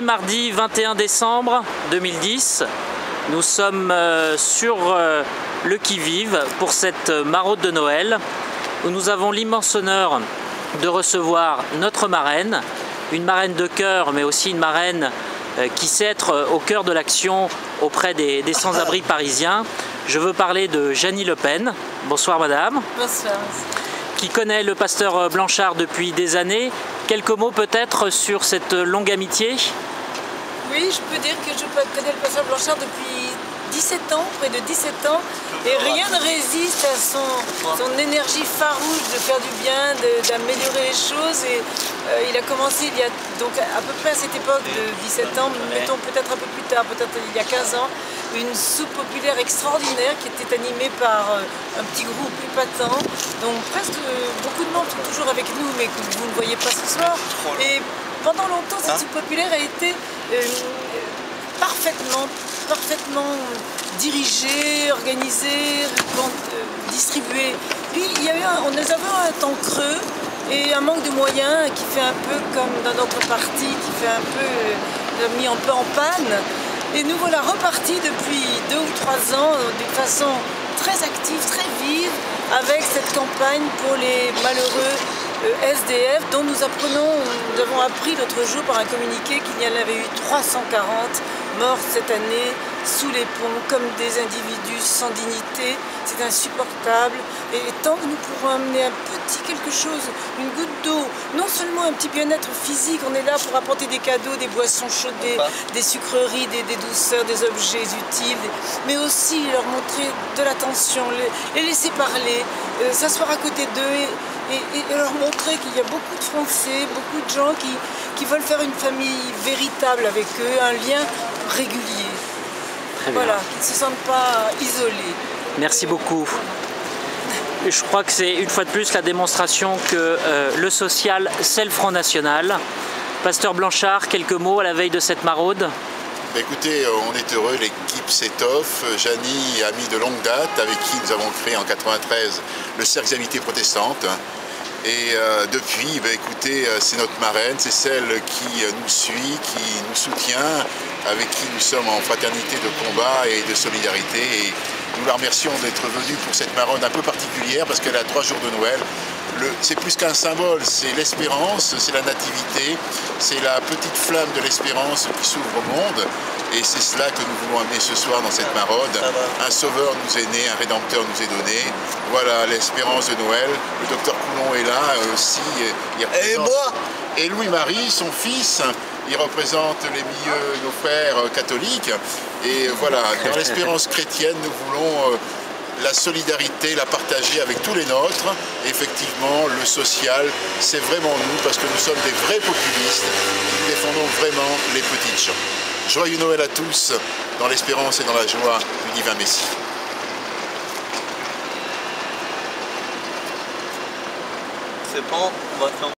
Mardi 21 décembre 2010, nous sommes sur le qui-vive pour cette maraude de Noël où nous avons l'immense honneur de recevoir notre marraine, une marraine de cœur mais aussi une marraine qui sait être au cœur de l'action auprès des sans-abri parisiens. Je veux parler de Janie Le Pen. Bonsoir madame. Bonsoir. Qui connaît le pasteur Blanchard depuis des années. Quelques mots peut-être sur cette longue amitié? Oui, je peux dire que je connais le pasteur Blanchard depuis 17 ans, près de 17 ans, et rien ne résiste à son énergie farouche de faire du bien, d'améliorer les choses. Et il a commencé il y a donc à peu près à cette époque de 17 ans, mettons peut-être un peu plus tard, peut-être il y a 15 ans, une soupe populaire extraordinaire qui était animée par un petit groupe épatant. Donc presque beaucoup de monde sont toujours avec nous, mais que vous ne voyez pas ce soir. Et pendant longtemps, cette soupe populaire a été parfaitement dirigée, organisée, distribuée. Puis nous avons un temps creux et un manque de moyens qui fait un peu comme dans notre parti, qui fait un peu mis un peu en panne. Et nous voilà repartis depuis 2 ou 3 ans d'une façon très active, très vive, avec cette campagne pour les malheureux SDF dont nous avons appris l'autre jour par un communiqué qu'il y en avait eu 340 morts cette année sous les ponts comme des individus sans dignité. C'est insupportable et tant que nous pourrons amener un petit quelque chose, une goutte d'eau, non seulement un petit bien-être physique, on est là pour apporter des cadeaux, des boissons chaudes, des sucreries, des douceurs, des objets utiles, mais aussi leur montrer de l'attention, les laisser parler, s'asseoir à côté d'eux et leur montrer qu'il y a beaucoup de Français, beaucoup de gens qui veulent faire une famille véritable avec eux, un lien régulier. Voilà, qu'ils ne se sentent pas isolés. Merci beaucoup. Je crois que c'est une fois de plus la démonstration que le social, c'est le Front National. Pasteur Blanchard, quelques mots à la veille de cette maraude? Écoutez, on est heureux, l'équipe s'étoffe. Janie, amie de longue date, avec qui nous avons créé en 93 le Cercle des Amitiés Protestantes. Et depuis, écoutez, c'est notre marraine, c'est celle qui nous suit, qui nous soutient, avec qui nous sommes en fraternité de combat et de solidarité. Et nous la remercions d'être venue pour cette maraude un peu particulière parce qu'elle a 3 jours de Noël. C'est plus qu'un symbole, c'est l'espérance, c'est la nativité, c'est la petite flamme de l'espérance qui s'ouvre au monde. Et c'est cela que nous voulons amener ce soir dans cette maraude. Un sauveur nous est né, un rédempteur nous est donné. Voilà l'espérance de Noël. Le docteur Coulon est là aussi. Et moi? Et Louis-Marie, son fils, il représente les milieux, nos frères catholiques. Et voilà, dans l'espérance chrétienne, nous voulons la solidarité, la partager avec tous les nôtres. Et effectivement, le social, c'est vraiment nous, parce que nous sommes des vrais populistes. Nous défendons vraiment les petites gens. Joyeux Noël à tous, dans l'espérance et dans la joie du divin Messie. C'est bon, on va faire